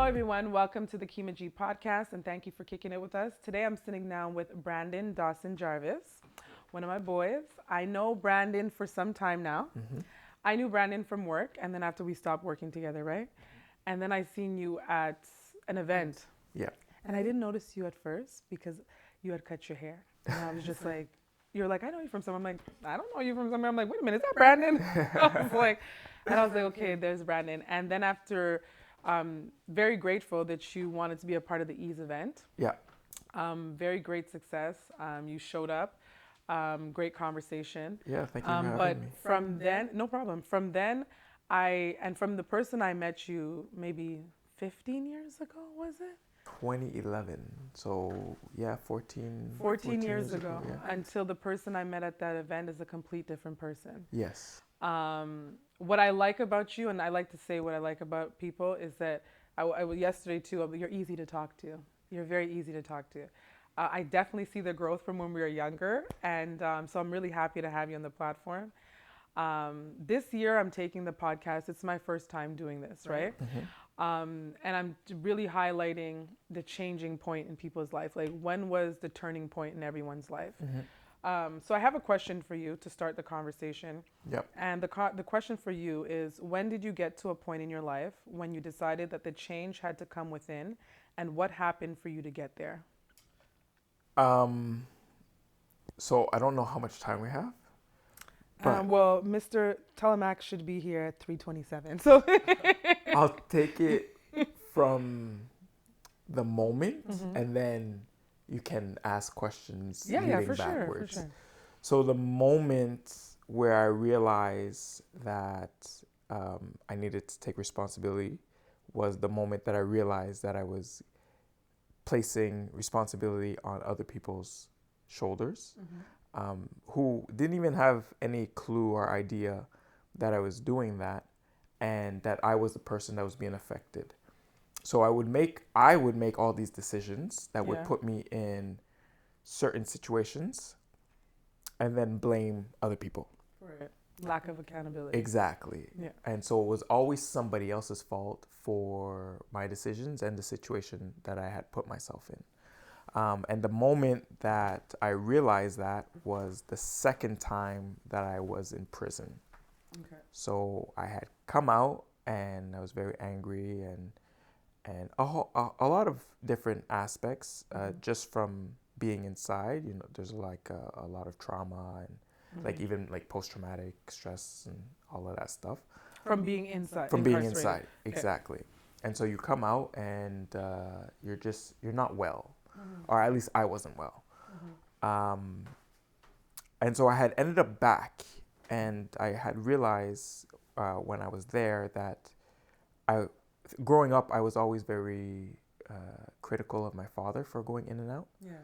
everyone. Welcome to the KeemahG podcast, and thank you for kicking it with us. Today, I'm sitting down with Brandon Dawson-Jarvis, one of my boys. I know Brandon for some time now. I knew Brandon from work, and then after we stopped working together, right? And then I seen you at an event, Yeah. and I didn't notice you at first because you had cut your hair. And I was just like, you're like, I know you from somewhere. I'm like, I don't know you from somewhere. I'm like, wait a minute, is that Brandon? I was like, okay, there's Brandon. And then after, very grateful that you wanted to be a part of the Ease event. Yeah. Very great success. You showed up. Great conversation. Yeah. Thank you for But having me. from then, no problem. From then, and from the person I met you maybe 15 years ago, was it? 2011. So yeah, 14 years ago, Yeah. until the person I met at that event is a complete different person. Yes. What I like about you, and I like to say what I like about people, is that yesterday too, you're easy to talk to. You're very easy to talk to. I definitely see the growth from when we were younger, and so I'm really happy to have you on the platform. This year, I'm taking the podcast. It's my first time doing this, right? And I'm really highlighting the changing point in people's life. Like, when was the turning point in everyone's life? So I have a question for you to start the conversation. Yep. And the question for you is, when did you get to a point in your life when you decided that the change had to come within, and what happened for you to get there? Um. So I don't know how much time we have, but Well, Mr. Telemax should be here at 3:27. So I'll take it from the moment, and then you can ask questions yeah, leading for sure, for backwards. sure. So the moment where I realized that I needed to take responsibility was the moment that I realized that I was placing responsibility on other people's shoulders, who didn't even have any clue or idea that I was doing that, and that I was the person that was being affected. So I would make all these decisions that would Yeah. put me in certain situations, and then blame other people. For lack of accountability. Exactly. Yeah. And so it was always somebody else's fault for my decisions and the situation that I had put myself in. And the moment that I realized that was the second time that I was in prison. Okay. So I had come out, and I was very angry, and a lot of different aspects, just from being inside. You know, there's like a lot of trauma, and like even like post-traumatic stress and all of that stuff From being inside. from being incarcerated. inside. Exactly. And so you come out, and you're not well, or at least I wasn't well. And so I had ended up back, and I had realized when I was there that I, growing up, I was always very critical of my father for going in and out. Yeah.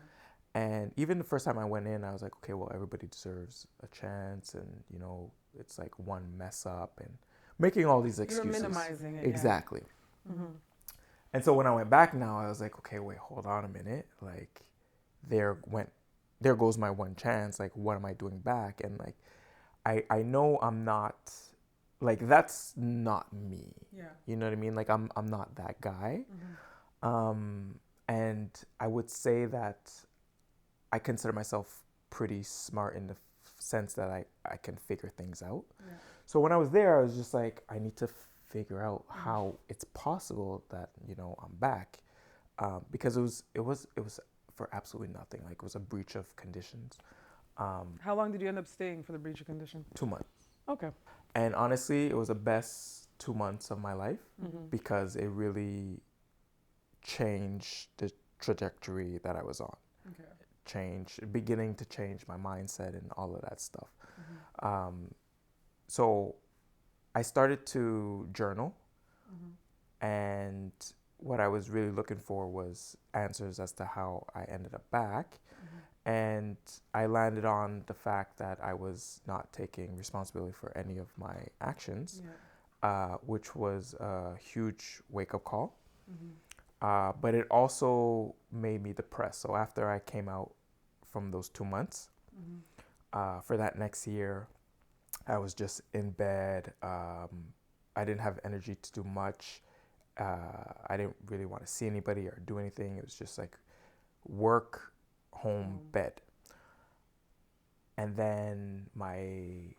And even the first time I went in, I was like, okay, well, everybody deserves a chance, and it's like one mess up, and making all these excuses. You're minimizing it. Exactly. Yeah. And so when I went back now, I was like, okay, wait, hold on a minute. Like, there goes my one chance. Like, what am I doing back? And like, I know I'm not, like, that's not me. Yeah. You know what I mean? Like, I'm not that guy. And I would say that I consider myself pretty smart in the sense that I can figure things out. Yeah. So when I was there, I was just like, I need to figure out how it's possible that I'm back, because it was for absolutely nothing. Like, it was a breach of conditions. How long did you end up staying for the breach of condition? 2 months. Okay. And honestly, it was the best 2 months of my life, because it really changed the trajectory that I was on. Okay. Beginning to change my mindset and all of that stuff. So I started to journal, and what I was really looking for was answers as to how I ended up back. And I landed on the fact that I was not taking responsibility for any of my actions, which was a huge wake-up call. But it also made me depressed. So after I came out from those 2 months, for that next year, I was just in bed. I didn't have energy to do much. I didn't really want to see anybody or do anything. It was just like work, home, bed. And then my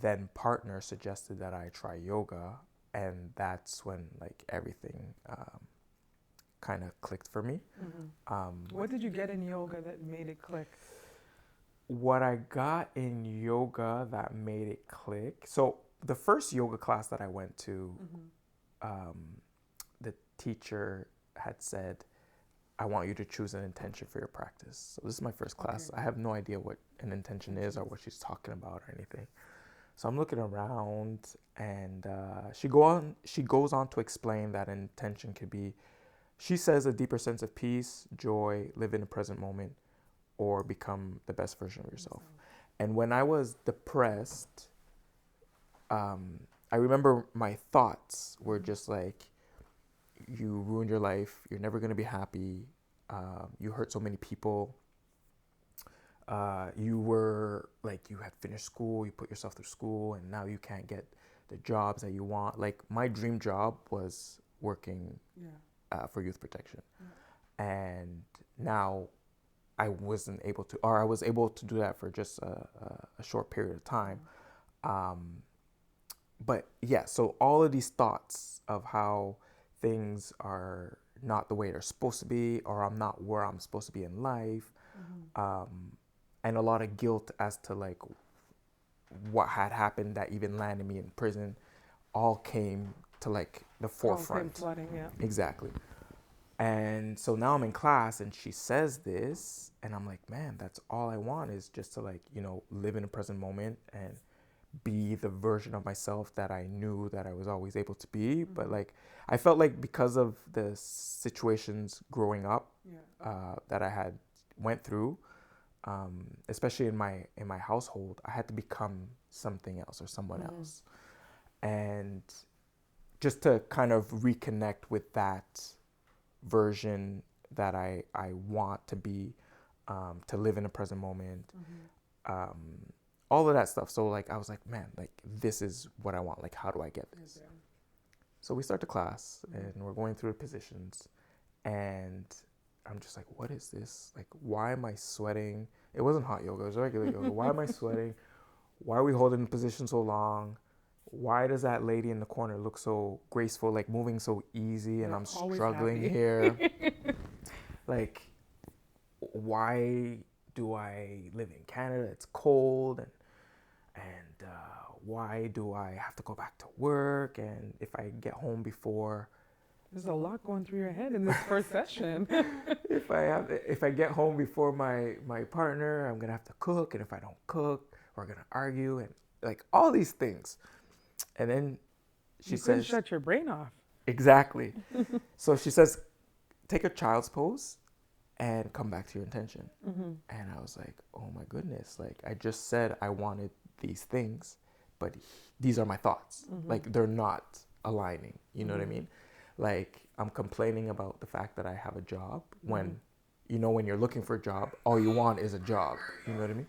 then partner suggested that I try yoga, and that's when like everything kind of clicked for me. What did you get in yoga that made it click? What I got in yoga that made it click. So the first yoga class that I went to, the teacher had said, I want you to choose an intention for your practice. So this is my first class. I have no idea what an intention is or what she's talking about or anything. So I'm looking around, and she goes on to explain that an intention could be, she says, a deeper sense of peace, joy, live in the present moment, or become the best version of yourself. And when I was depressed, I remember my thoughts were just like, you ruined your life, you're never going to be happy, you hurt so many people, you were like, you had finished school, you put yourself through school, and now you can't get the jobs that you want. Like, my dream job was working for youth protection. And now I wasn't able to, or I was able to do that for just a short period of time. But yeah, so all of these thoughts of how things are not the way they're supposed to be, or I'm not where I'm supposed to be in life, and a lot of guilt as to like what had happened that even landed me in prison, all came to like the forefront. Flooding, yeah. Exactly. And so now I'm in class, and she says this, and I'm like, man, that's all I want, is just to like, live in the present moment and be the version of myself that I knew that I was always able to be. But like, I felt like because of the situations growing up that I had went through, especially in my household, I had to become something else or someone else. And just to kind of reconnect with that version that I want to be, to live in the present moment, all of that stuff. So like, I was like, man, like, this is what I want. Like, how do I get this? So we start the class, and we're going through the positions, and I'm just like, what is this? Like, why am I sweating? It wasn't hot yoga, it was regular yoga. Why am I sweating? Why are we holding the position so long? Why does that lady in the corner look so graceful, like moving so easy, and I'm struggling here? Like, why do I live in Canada? It's cold, and why do I have to go back to work? And if I get home before, there's a lot going through your head in this first session. if I get home before my partner, I'm gonna have to cook, and if I don't cook, we're gonna argue, and like all these things. And then she says, shut your brain off. Exactly. So she says, take a child's pose and come back to your intention. And I was like, oh my goodness, like, I just said I wanted these things, but these are my thoughts. Like, they're not aligning. You know what I mean? Like, I'm complaining about the fact that I have a job when, when you're looking for a job, all you want is a job. You know what I mean?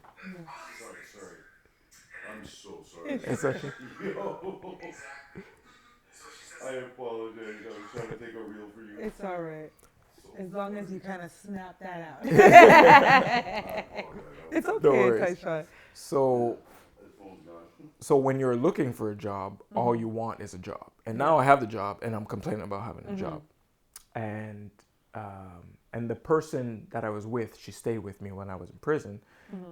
Sorry. I'm so sorry. It's okay. I apologize. I was trying to take a reel for you. It's all right. As long as you kind of snap that out. It's okay, Taisha. So when you're looking for a job, all you want is a job. And now I have the job, and I'm complaining about having a job. And the person that I was with, she stayed with me when I was in prison.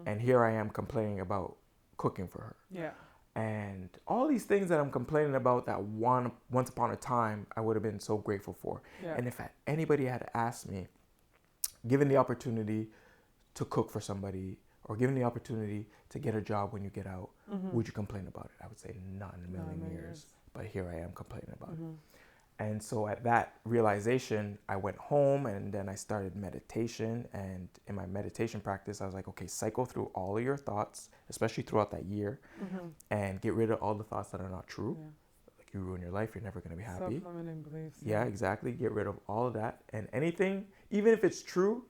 And here I am complaining about cooking for her. Yeah. And all these things that I'm complaining about that once upon a time I would have been so grateful for. Yeah. And if anybody had asked me, given the opportunity to cook for somebody, or given the opportunity to get a job when you get out, would you complain about it? I would say not in a million years. But here I am complaining about it. And so at that realization, I went home, and then I started meditation. And in my meditation practice, I was like, okay, cycle through all of your thoughts, especially throughout that year, and get rid of all the thoughts that are not true. Yeah. Like, you ruin your life, you're never going to be happy. Self-limiting beliefs. Yeah, exactly. Get rid of all of that. And anything, even if it's true,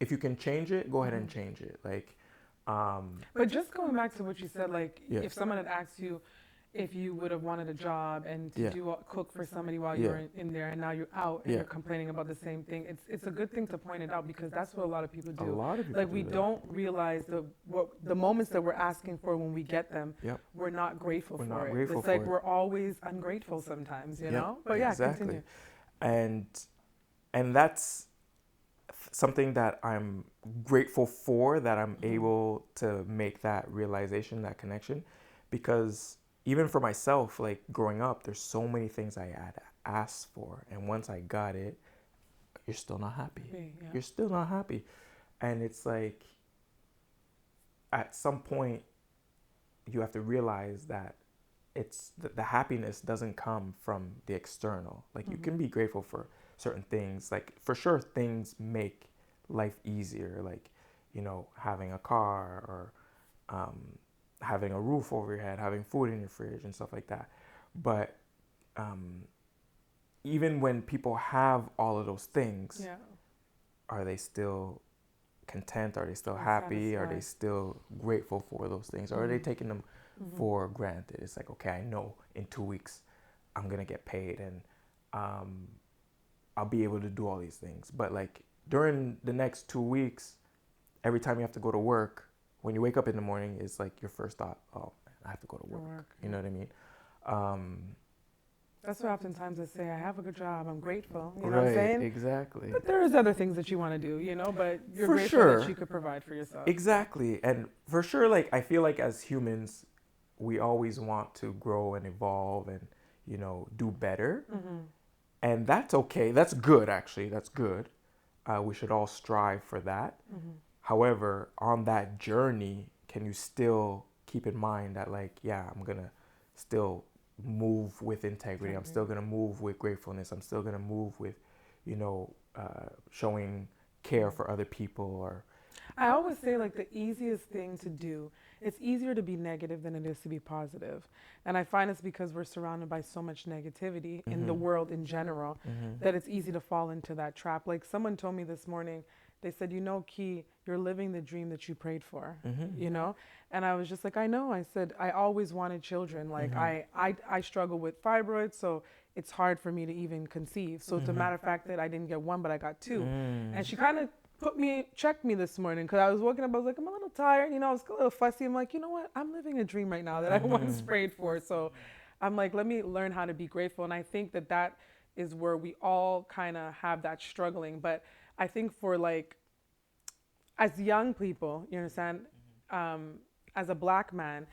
if you can change it, go ahead and change it. Like, but just going back to what you said, like, if someone had asked you, if you would have wanted a job and to Yeah. cook for somebody while you Yeah. were in there, and now you're out and Yeah. you're complaining about the same thing. It's a good thing to point it out, because that's what a lot of people A do. lot of people Like, we do that. don't realize the moments that we're asking for when we get them, Yep. we're not grateful We're for not it. grateful It's like for it. we're always ungrateful sometimes, you Yep. know? But yeah, Exactly. continue. And that's something that I'm grateful for, that I'm able to make that realization, that connection, because even for myself, like growing up, there's so many things I had asked for, and once I got it, you're still not happy. Yeah. You're still not happy, and it's like at some point you have to realize that it's the happiness doesn't come from the external. Like you can be grateful for certain things. Like for sure, things make life easier. Like, you know, having a car, or having a roof over your head, having food in your fridge and stuff like that. But even when people have all of those things, Yeah. are they still content? Are they still Or happy? Are they satisfied. still grateful for those things? Or are they taking them for granted? It's like, okay, I know in 2 weeks I'm gonna get paid, and I'll be able to do all these things. But like during the next 2 weeks, every time you have to go to work, when you wake up in the morning, it's like your first thought, oh man, I have to go to work. You know what I mean? That's why oftentimes I say I have a good job. I'm grateful. You know what I'm Right, saying? exactly. But there is other things that you want to do, you know. But you're For grateful sure. that you could provide for yourself. Exactly. And for sure, like I feel like as humans, we always want to grow and evolve and, you know, do better. And that's okay. That's good, actually. That's good. We should all strive for that. However, on that journey, can you still keep in mind that, like, yeah, I'm going to still move with integrity. I'm still going to move with gratefulness. I'm still going to move with, you know, showing care for other people. Or I always say, like, the easiest thing to do, it's easier to be negative than it is to be positive. And I find it's because we're surrounded by so much negativity in the world in general that it's easy to fall into that trap. Like, someone told me this morning, they said, you know, Key, you're living the dream that you prayed for, you know? And I was just like, I know. I said, I always wanted children. Like, I struggle with fibroids, so it's hard for me to even conceive. So it's a matter of fact that I didn't get one, but I got two. And she kind of checked me this morning, because I was waking up, I was like, I'm a little tired, you know, I was a little fussy. I'm like, you know what? I'm living a dream right now that I once prayed for. So I'm like, let me learn how to be grateful. And I think that that is where we all kind of have that struggling. But I think for, like, as young people, you understand, as a black man,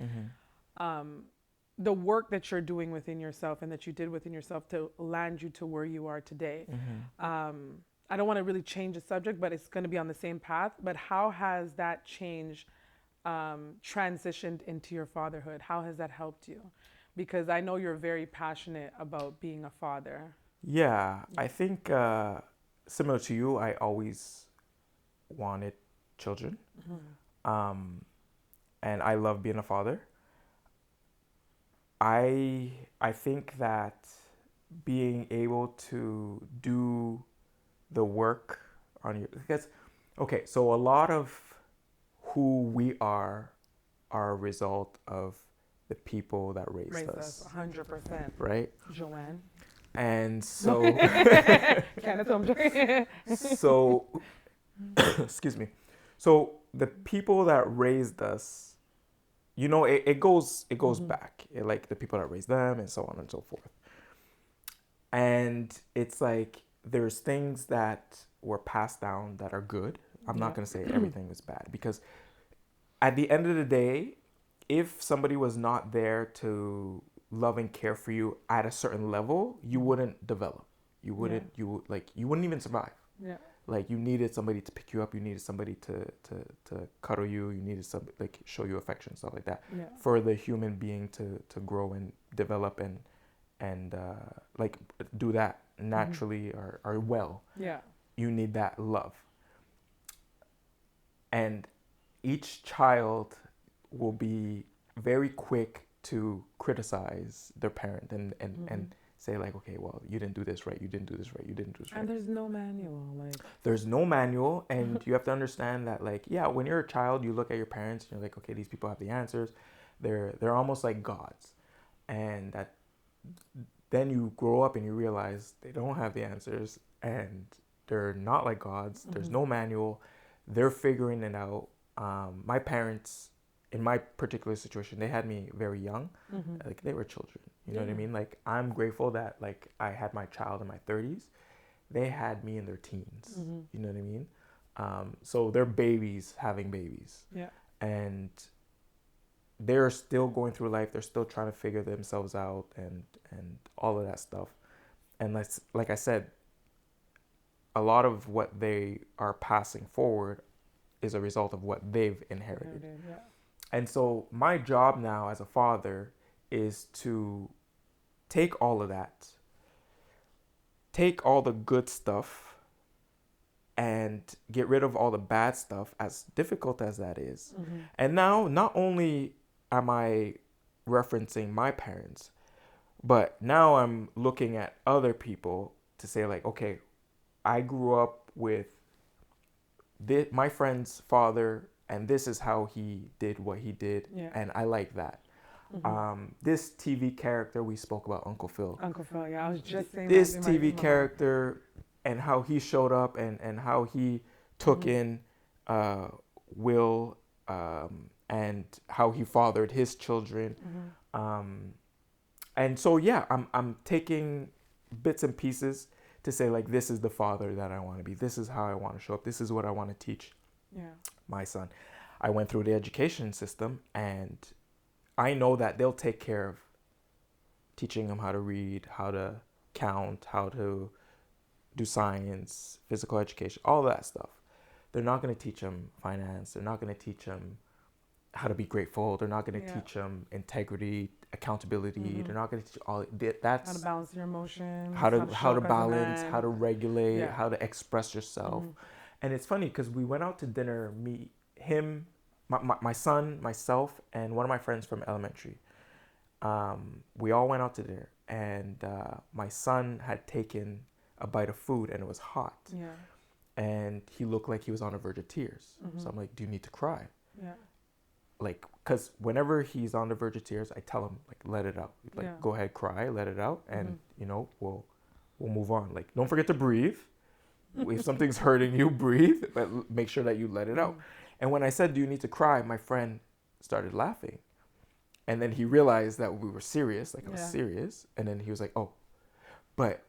the work that you're doing within yourself and that you did within yourself to land you to where you are today. I don't want to really change the subject, but it's going to be on the same path. But how has that change transitioned into your fatherhood? How has that helped you? Because I know you're very passionate about being a father. yeah, I think similar to you, I always wanted children. And I love being a father. I think that being able to do the work on your, because okay, so a lot of who we are a result of the people that raised Raised us, us 100%. right? Joanne. And so Kenneth, I'm joking. so excuse me. So the people that raised us, you know, it goes back. Like the people that raised them and so on and so forth. And it's like there's things that were passed down that are good. I'm not going to say everything is bad, because at the end of the day, if somebody was not there to love and care for you at a certain level, you wouldn't develop. You wouldn't you wouldn't even survive. Yeah. Like you needed somebody to pick you up, you needed somebody to cuddle you, you needed some, like, show you affection, stuff like that, Yeah. for the human being to grow and develop and like do that naturally or well. Yeah. You need that love. And each child will be very quick to criticize their parent and say, like, okay, well, you didn't do this right, you didn't do this right, you didn't do this right. And there's no manual. Like, There's no manual, and you have to understand that, like, yeah, when you're a child, you look at your parents and you're like, okay, these people have the answers. They're almost like gods. and that then you grow up and you realize they don't have the answers and they're not like gods. There's no manual. They're figuring it out. My parents, in my particular situation, they had me very young. Like they were children. You know what I mean? Like I'm grateful that like I had my child in my 30s. They had me in their teens. You know what I mean? So they're babies having babies. Yeah. And they're still going through life. They're still trying to figure themselves out and all of that stuff. And like I said, a lot of what they are passing forward is a result of what they've inherited. Yeah. And so my job now as a father is to take all of that, take all the good stuff and get rid of all the bad stuff, as difficult as that is. And now, not only am I referencing my parents, but now I'm looking at other people to say, like, okay, I grew up with my friend's father, and this is how he did what he did, Yeah. and I like that. This TV character, we spoke about Uncle Phil. Uncle Phil, yeah, I was just saying This that TV character and how he showed up and how he took in Will and how he fathered his children. And so, yeah, I'm taking bits and pieces to say, like, this is the father that I want to be. This is how I want to show up. This is what I want to teach my son. I went through the education system, and I know that they'll take care of teaching him how to read, how to count, how to do science, physical education, all that stuff. They're not going to teach him finance. They're not going to teach him how to be grateful. They're not going to teach him integrity, accountability. They're not going to teach all that's how to balance your emotions, how to show up as a balance, man. how to regulate, how to express yourself. Mm-hmm. And it's funny because we went out to dinner, me, him, my son, myself, and one of my friends from elementary. We all went out to dinner, and my son had taken a bite of food, and it was hot. Yeah. And he looked like he was on the verge of tears. So I'm like, do you need to cry? Yeah. Like, because whenever he's on the verge of tears, I tell him, like, let it out. Like, go ahead, cry, let it out, and you know, we'll move on. Like, don't forget to breathe. If something's hurting you, breathe, but make sure that you let it out. And when I said, do you need to cry, my friend started laughing. And then he realized that we were serious, like I was serious. And then he was like, oh, but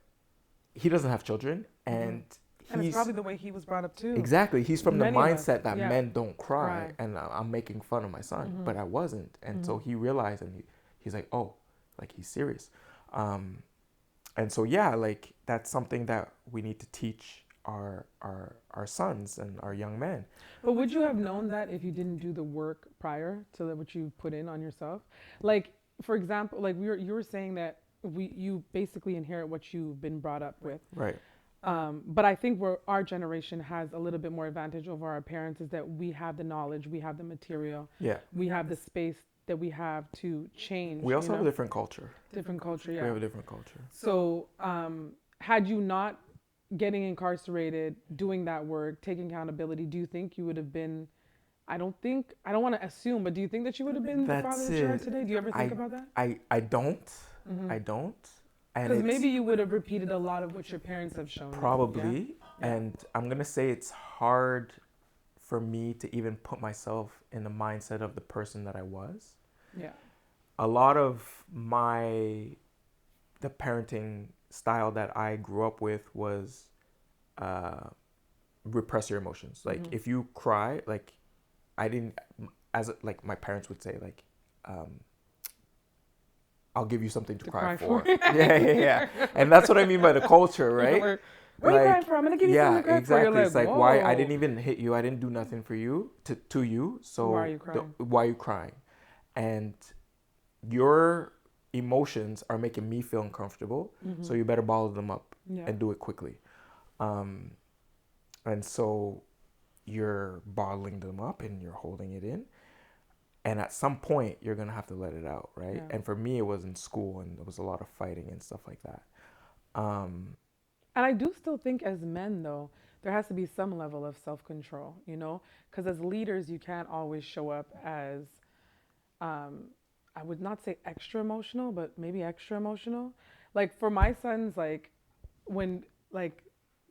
he doesn't have children. And it's probably the way he was brought up too. Exactly. He's from the mindset that yeah. men don't cry. And I'm making fun of my son, but I wasn't. And so he realized, and he's like, oh, like he's serious. And so, yeah, like that's something that we need to teach our sons and our young men. But would you have known that if you didn't do the work prior to what you put in on yourself? Like, for example, like you were saying that you basically inherit what you've been brought up with. Right. But I think our generation has a little bit more advantage over our parents is that we have the knowledge, we have the material, we have the space that we have to change. We also have a different culture. Different culture, yeah. We have a different culture. So had you not getting incarcerated, doing that work, taking accountability, do you think you would have been, I don't want to assume, but do you think that you would have been the father that you are today? Do you ever think about that? I don't. I don't. Because maybe you would have repeated a lot of what your parents have shown. Probably. Yeah? And I'm going to say it's hard for me to even put myself in the mindset of the person that I was. Yeah. A lot of the parenting style that I grew up with was repress your emotions. Like if you cry, like I didn't, like my parents would say, like, I'll give you something to cry for. Yeah. And that's what I mean by the culture, right? Where are you crying for? I'm going to give you something to cry exactly. for. Like, it's like, why? I didn't even hit you. I didn't do nothing for you, to you. So why are you crying? Why are you crying? And your emotions are making me feel uncomfortable. So you better bottle them up and do it quickly. And so you're bottling them up and you're holding it in. And at some point, you're going to have to let it out, right? Yeah. And for me, it was in school, and there was a lot of fighting and stuff like that. And I do still think as men, though, there has to be some level of self-control, you know? Because as leaders, you can't always show up as I would not say extra emotional, but maybe extra emotional. Like for my sons, when like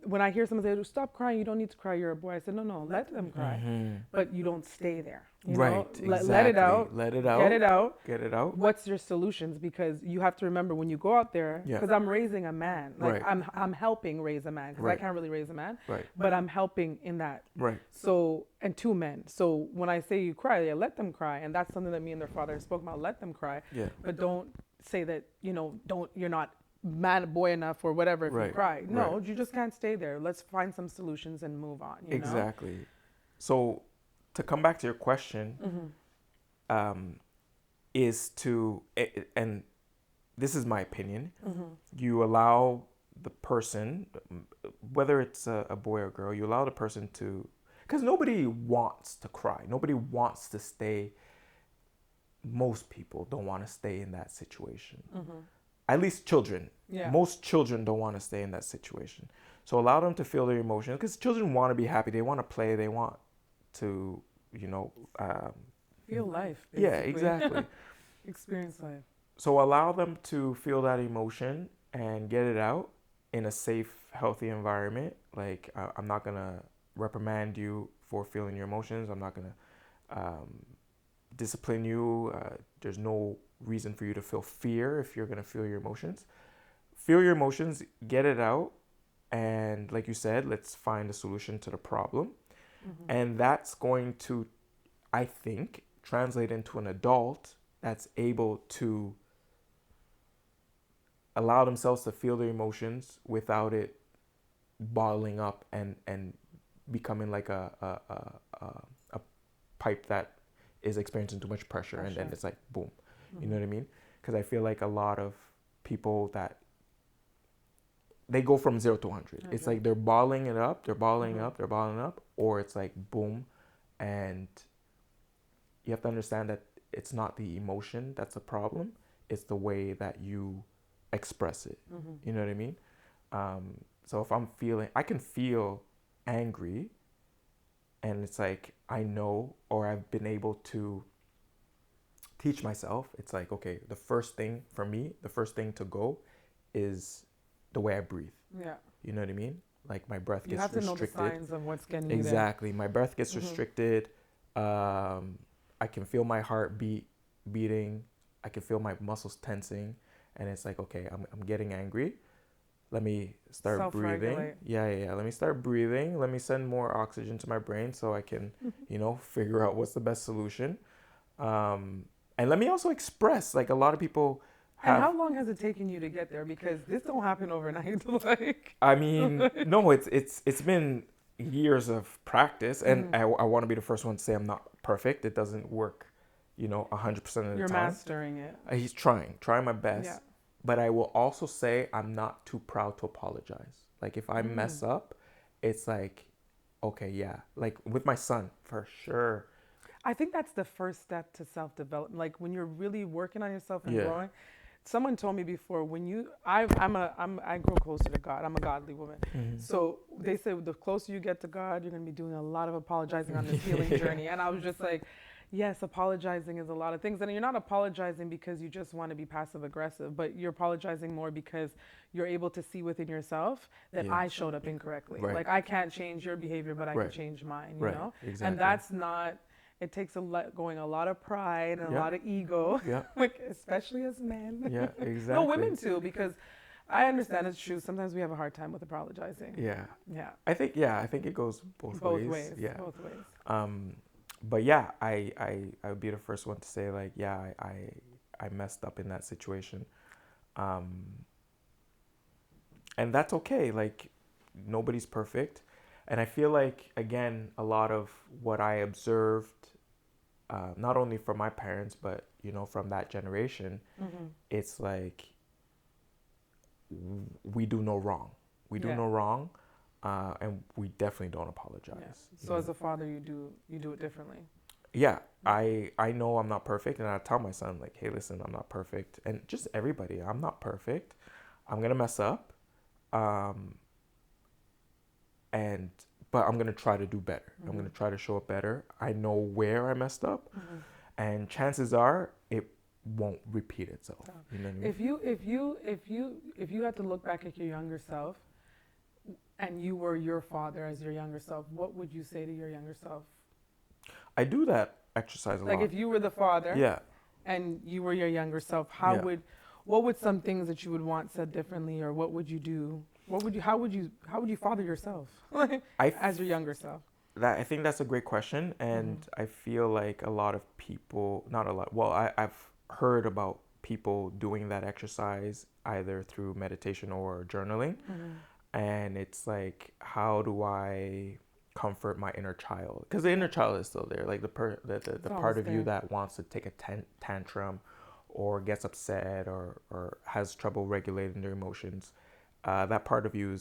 when I hear someone say, "Stop crying, you don't need to cry, you're a boy," I said, "No, no, let them cry, Mm-hmm. but you don't stay there. You know, Right, let it exactly. out, Let it get out. it out. Get it out. What's your solutions? Because you have to remember when you go out there, Yeah. because I'm raising a man, like Right. I'm helping raise a man, because I Right. can't really raise a man, Right. but I'm helping in that. Right. So, and two men. So when I say you cry, yeah, let them cry, and that's something that me and their father spoke about. Let them cry, Yeah. but don't say that don't you're not man boy enough or whatever if you Right. cry. No, Right. you just can't stay there. Let's find some solutions and move on. Exactly. So to come back to your question, um, is and this is my opinion. You allow the person, whether it's a boy or girl, you allow the person to, because nobody wants to cry. Nobody wants to stay. Most people don't want to stay in that situation. At least children. Yeah. Most children don't want to stay in that situation. So allow them to feel their emotions, because children want to be happy. They want to play. They want to, Feel life. yeah, Basically. exactly. Experience life. So allow them to feel that emotion and get it out in a safe, healthy environment. Like, I'm not going to reprimand you for feeling your emotions. I'm not going to discipline you. There's no reason for you to feel fear if you're going to feel your emotions. Feel your emotions, get it out. And like you said, let's find a solution to the problem. And that's going to, I think, translate into an adult that's able to allow themselves to feel their emotions without it bottling up and becoming like a pipe that is experiencing too much pressure. And then it's like boom. You know what I mean? Because I feel like a lot of people that they go from 0 to 100. It's like they're bottling it up, they're bottling up, they're bottling up, or it's like boom. And you have to understand that it's not the emotion that's the problem, it's the way that you express it. You know what I mean? So if I can feel angry, and it's like I know, or I've been able to teach myself, it's like, okay, the first thing to go is the way I breathe. Yeah. You know what I mean? Like my breath You gets have to know the restricted. signs of what's getting you there. Exactly. My breath gets restricted. I can feel my heart beating. I can feel my muscles tensing. And it's like, okay, I'm getting angry. Let me start breathing. Yeah. Let me start breathing. Let me send more oxygen to my brain so I can, figure out what's the best solution. And let me also express, like a lot of people And have. how long has it taken you to get there? Because this don't happen overnight. Like, I mean, no, it's been years of practice, and I want to be the first one to say I'm not perfect. It doesn't work, 100% of the you're time. mastering it. He's trying my best. Yeah. But I will also say I'm not too proud to apologize. Like if I mess up, it's like, okay, yeah. Like with my son, for sure. I think that's the first step to self-development. Like when you're really working on yourself and Yeah. growing. Someone told me before, I grow closer to God. I'm a godly woman. So they say the closer you get to God, you're going to be doing a lot of apologizing on this healing journey. And I was just like, yes, apologizing is a lot of things. And you're not apologizing because you just want to be passive aggressive, but you're apologizing more because you're able to see within yourself that Yeah. I showed up incorrectly. Right. Like I can't change your behavior, but I Right. can change mine, Right. And that's not, it takes a lot of pride and a Yeah. lot of ego, Yeah. like especially as men. Yeah, exactly. No, women too, because I understand it's true. Sometimes we have a hard time with apologizing. Yeah. Yeah. I think it goes both ways. Yeah. Both ways. But yeah, I would be the first one to say like, yeah, I messed up in that situation. And that's okay. Like nobody's perfect. And I feel like, again, a lot of what I observed, not only from my parents, but, from that generation, it's like we do no wrong. We do no wrong, and we definitely don't apologize. Yeah. So as a father, you do it differently. Yeah, I know I'm not perfect, and I tell my son, like, hey, listen, I'm not perfect. And just everybody, I'm not perfect. I'm going to mess up. But I'm going to try to do better. I'm going to try to show up better. I know where I messed up. And chances are won't repeat itself. You know what I mean? If you had to look back at your younger self and you were your father as your younger self, what would you say to your younger self? I do that exercise a Like lot. if you were the father Yeah, and you were your younger self, yeah. what would some things that you would want said differently, or what would you do? How would you father yourself I f- as your younger self? I think that's a great question, and Mhm. I feel like a lot of people, not a lot. Well, I've heard about people doing that exercise either through meditation or journaling, Mhm. and it's like, how do I comfort my inner child? Because the inner Yeah, child is still there, like the it's part always of you there. that wants to take a tantrum, or gets upset, or has trouble regulating their emotions. That part of you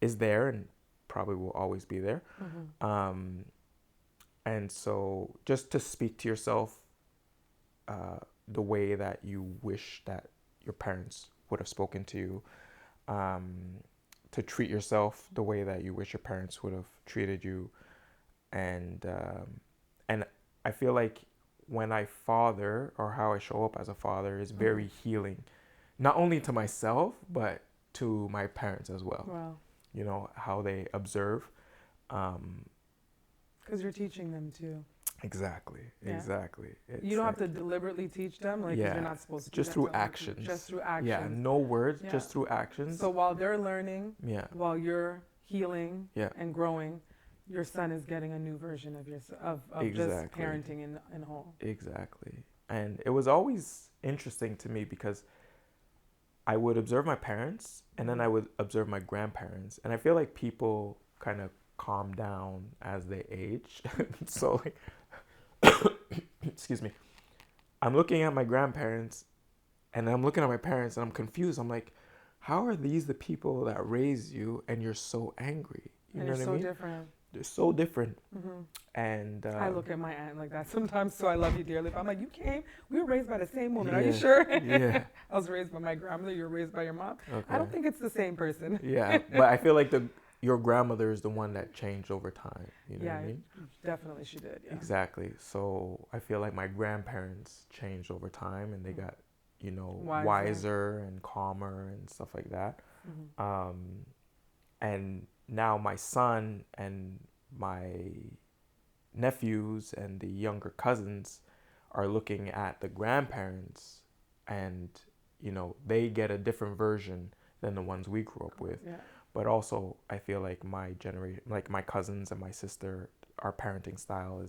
is there and probably will always be there. Mhm. Um, and so just to speak to yourself uh, the way that you wish that your parents would have spoken to you, um, to treat yourself the way that you wish your parents would have treated you, and I feel like when I father, or how I show up as a father, is Mhm. very healing, not only to myself but to my parents as well. Wow, You know how they observe. Um, because you're teaching them too. exactly, Yeah. exactly. You It's don't have like, to deliberately teach them, like, because you're yeah, not supposed to do just that through to other people. Just actions. through Yeah, actions. no words, Yeah. just through actions. So while they're learning, Yeah, while you're healing yeah, and growing, your son is getting a new version of of just exactly, parenting in whole. exactly. And it was always interesting to me because I would observe my parents and then Mhm. I would observe my grandparents. And I feel like people kind of calm down as they age. So, like, excuse me, I'm looking at my grandparents and I'm looking at my parents and I'm confused. I'm like, how are these the people that raised you and you're so angry? You And know you're what I so mean? different. They're so different. Hmm. And I look at my aunt like that sometimes, so I love you dearly. But I'm like, we were raised by the same woman. Are you yeah, sure? yeah, I was raised by my grandmother. You were raised by your mom. I okay. don't think it's the same person. Yeah, but I feel like your grandmother is the one that changed over time. You know what I Yeah, mean? definitely she did. Yeah. Exactly. So I feel like my grandparents changed over time and they got, Wiser. wiser and calmer and stuff like that. Hmm. Um, and now my son and my nephews and the younger cousins are looking at the grandparents, and they get a different version than the ones we grew up with. Yeah. But also I feel like my generation, like my cousins and my sister, our parenting style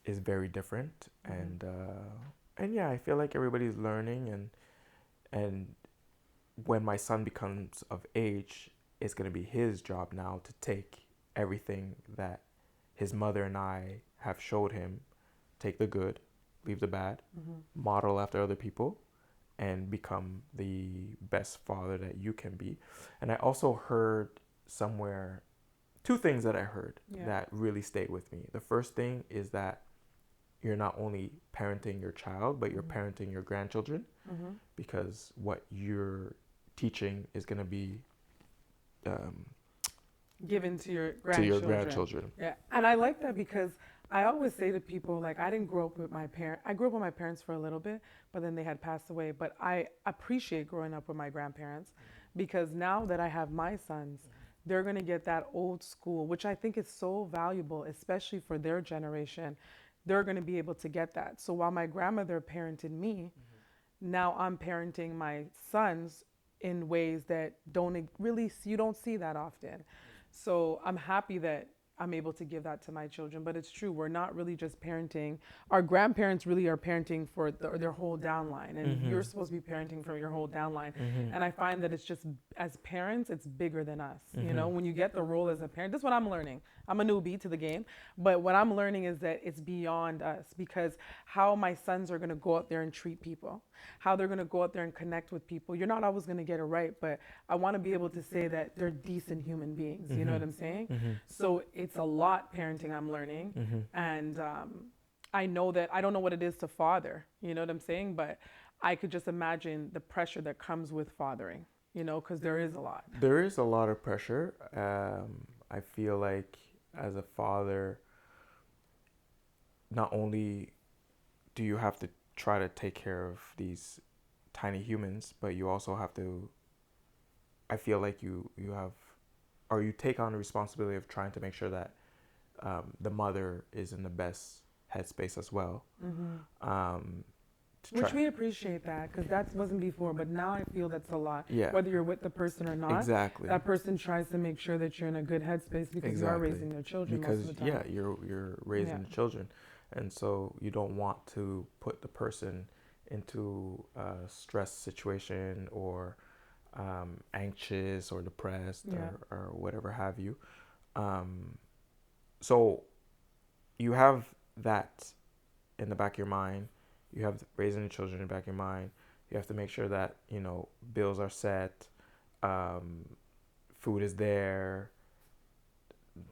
is very different. Hmm. And yeah, I feel like everybody's learning, and when my son becomes of age, it's going to be his job now to take everything that his mother and I have showed him, take the good, leave the bad, Hmm. model after other people, and become the best father that you can be. And I also heard somewhere two things that I heard Yeah. that really stayed with me. The first thing is that you're not only parenting your child, but you're Hmm. parenting your grandchildren, Hmm. because what you're teaching is going to be um, Given to your to your grandchildren. grandchildren. Yeah. And I like that because I always say to people, like, I didn't grow up with my parents. I grew up with my parents for a little bit, but then they had passed away. But I appreciate growing up with my grandparents because now that I have my sons, they're going to get that old school, which I think is so valuable, especially for their generation. They're going to be able to get that. So while my grandmother parented me, now I'm parenting my sons in ways that don't really you don't see that often. So I'm happy that I'm able to give that to my children. But it's true, we're not really just parenting. Our grandparents really are parenting for their whole downline, and Mm-hmm. you're supposed to be parenting for your whole downline. Mm-hmm. And I find that it's just as parents, it's bigger than us. You Mm-hmm. know, when you get the role as a parent, this is what I'm learning. I'm a newbie to the game, but what I'm learning is that it's beyond us because how my sons are going to go out there and treat people, how they're going to go out there and connect with people. You're not always going to get it right, but I want to be able to say that they're decent human beings. You know Mm-hmm. what I'm saying? Mm-hmm. So it's a lot parenting I'm learning. Mm-hmm. And I know that I don't know what it is to father. You know what I'm saying? But I could just imagine the pressure that comes with fathering, because there is a lot. There is a lot of pressure. I feel like as a father, not only do you have to try to take care of these tiny humans, but you also have to, I feel like you have, or you take on the responsibility of trying to make sure that the mother is in the best headspace as well. To Which try, we appreciate that because that wasn't before, but now I feel that's a lot. yeah, Whether you're with the person or not, exactly, that person tries to make sure that you're in a good headspace because you are exactly, raising their children most of because the yeah, time. you're Yeah. raising the children, and so you don't want to put the person into a stress situation or anxious or depressed Yeah. or whatever have you. Um, so you have that in the back of your mind. You have raising the children in the back of your mind. You have to make sure that, bills are set, um, food is there,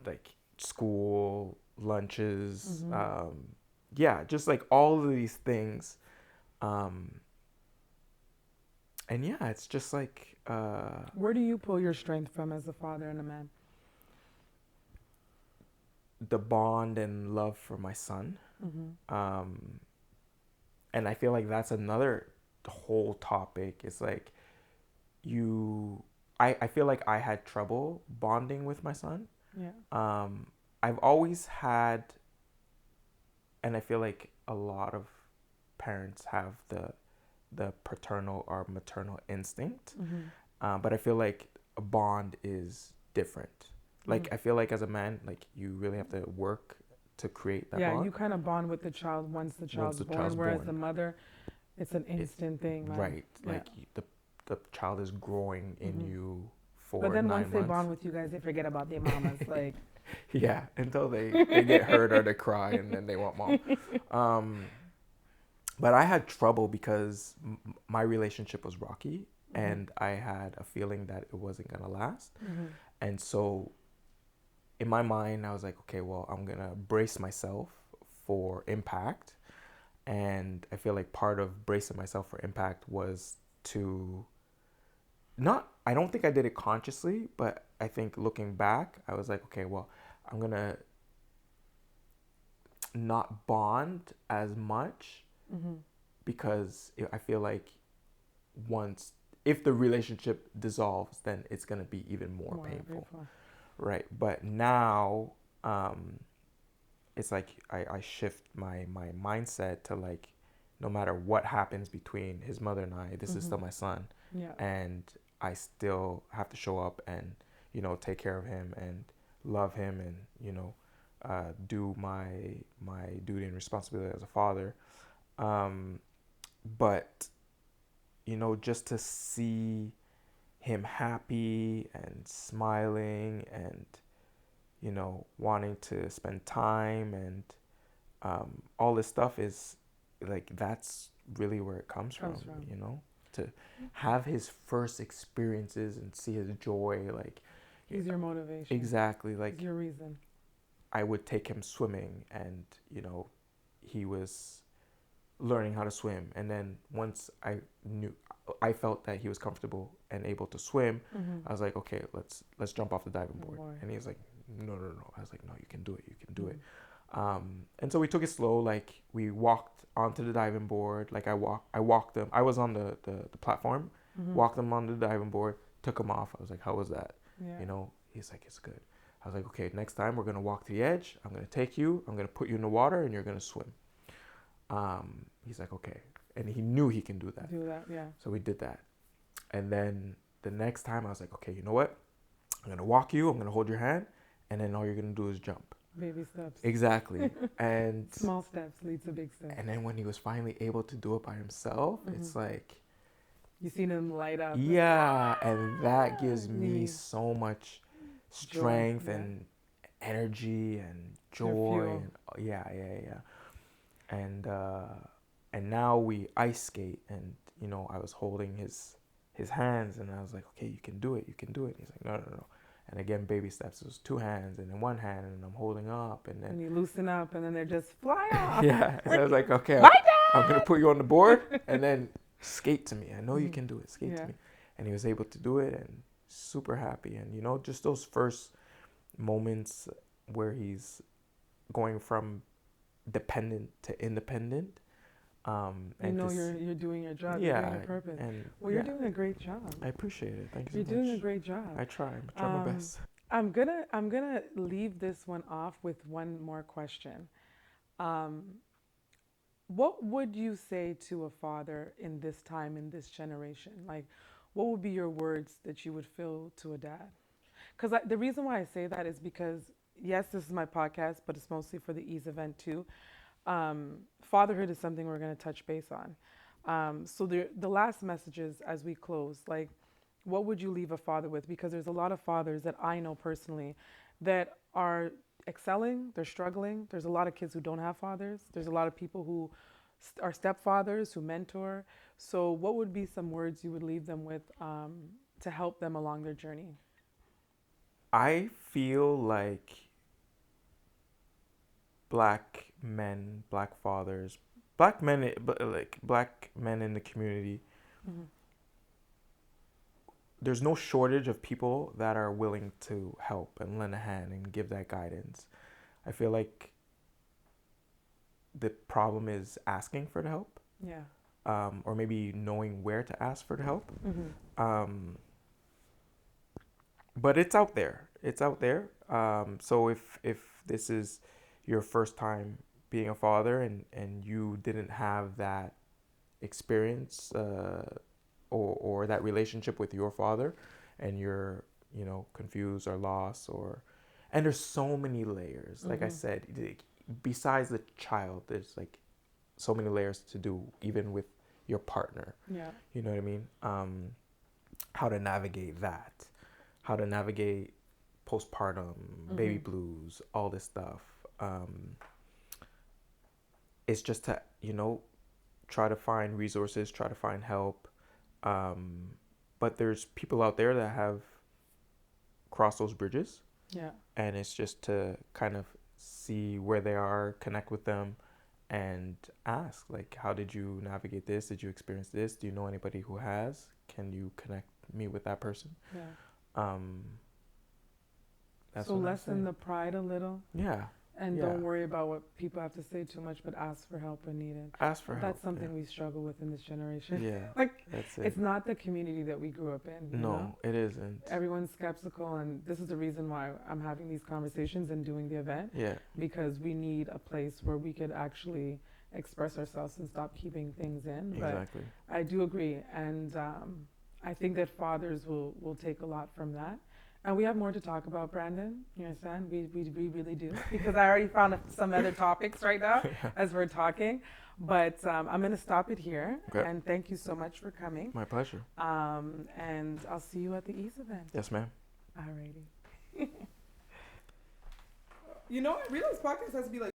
like school, lunches, yeah, just like all of these things. Um, and yeah, it's just like Where do you pull your strength from as a father and a man? the bond and love for my son. Um, and I feel like that's another whole topic. It's like I feel like I had trouble bonding with my son. Yeah. I've always had, and I feel like a lot of parents have the paternal or maternal instinct. But I feel like a bond is different. Like I feel like as a man, like you really have to work to create that Yeah, bond you kind of bond with the child once the once child's the born, child's whereas born. the mother, it's an It, instant thing, man. right, Yeah. like the child is growing in you But for then once nine they months. bond with you guys, they forget about their mamas. Like, Yeah, until they get hurt or they cry and then they want mom. Um, but I had trouble because my relationship was rocky and I had a feeling that it wasn't gonna last. And so in my mind, I was like, okay, well, I'm gonna brace myself for impact. And I feel like part of bracing myself for impact was to not, I don't think I did it consciously, but I think looking back, I was like, okay, well, I'm gonna not bond as much because I feel like once, if the relationship dissolves, then it's gonna be even more painful. Right. But now, it's like I shift my mindset to like, no matter what happens between his mother and I, this is still my son. Yeah. And I still have to show up and, take care of him and love him and, do my duty and responsibility as a father. But, just to see him happy and smiling and, wanting to spend time and all this stuff is like, that's really where it comes from, to have his first experiences and see his joy. Like, he's your motivation. exactly. Like, He's your reason. I would take him swimming and, he was learning how to swim. And then once I felt that he was comfortable and able to swim, I was like, okay, let's jump off the diving board. And he was like, no. I was like, no, you can do it. You can do it. And so we took it slow. Like we walked onto the diving board. Like I walked them. I was on the platform, walked them on the diving board, took him off. I was like, how was that? Yeah. He's like, it's good. I was like, okay, next time we're going to walk to the edge. I'm going to take you. I'm going to put you in the water and you're going to swim. He's like, okay. And he knew he can do that. Yeah. So we did that. And then the next time I was like, okay, you know what? I'm going to walk you. I'm going to hold your hand. And then all you're going to do is jump. Baby steps. Exactly. And small steps lead to big steps. And then when he was finally able to do it by himself, it's like, you seen him light up. Yeah. And that gives me so much strength and energy and joy. And yeah. And now we ice skate, and I was holding his hands, and I was like, okay, you can do it. And he's like, no. And again, baby steps. It was two hands, and then one hand, and I'm holding up, and then you loosen up, and then they're just fly off. Yeah. And I was like, okay, I'm gonna put you on the board, and then skate to me. I know you can do it. Skate to me. And he was able to do it, and super happy. And just those first moments where he's going from dependent to independent, You And know you're doing your job. You're doing yeah, your purpose. and Well, you're doing a great job. I appreciate it. Thank you You're so doing a much. great job. I try my best. I'm gonna leave this one off with one more question. Um, what would you say to a father in this time, in this generation? Like, what would be your words that you would feel to a dad? Because the reason why I say that is because, yes, this is my podcast, but it's mostly for the Ease event too. Fatherhood is something we're going to touch base on. So the last messages as we close, like, what would you leave a father with? Because there's a lot of fathers that I know personally that are excelling, they're struggling. There's a lot of kids who don't have fathers. There's a lot of people who are stepfathers who mentor. So, what would be some words you would leave them with to help them along their journey? I feel like black men, black fathers, black men, but like black men in the community, Mm-hmm. there's no shortage of people that are willing to help and lend a hand and give that guidance. I feel like the problem is asking for the help, Yeah. or maybe knowing where to ask for the help. Mm-hmm. Um, but it's out there. It's out there. So if this is your first time being a father and you didn't have that experience or that relationship with your father, and you're confused or lost, or and there's so many layers. Like I Mm-hmm. said, besides the child, there's like so many layers to do, even with your partner. Yeah. You know what I mean? How to navigate that, how to navigate postpartum, baby Mm-hmm. blues, all this stuff. It's just to try to find resources, try to find help. Um, but there's people out there that have crossed those bridges, Yeah. and it's just to kind of see where they are, connect with them, and ask, like, how did you navigate this? Did you experience this? Do you know anybody who has? Can you connect me with that person? Yeah. Um, that's So what I lessen say. the pride a little Yeah, and yeah. don't worry about what people have to say too much, but ask for help when needed. Ask for That's help. something we struggle with in this generation. Yeah, Like, that's it. it's not the community that we grew up in, you know? No, it isn't. Everyone's skeptical, and this is the reason why I'm having these conversations and doing the event, Yeah, because we need a place where we could actually express ourselves and stop keeping things in. But exactly. I do agree, and I think that fathers will take a lot from that. And we have more to talk about, Brandon. You understand? We really do, because I already found some other topics right now as we're talking. But I'm going to stop it here. Okay. And thank you so much for coming. My pleasure. And I'll see you at the Ease event. Yes, ma'am. Alrighty. You know what? Reload's podcast has to be like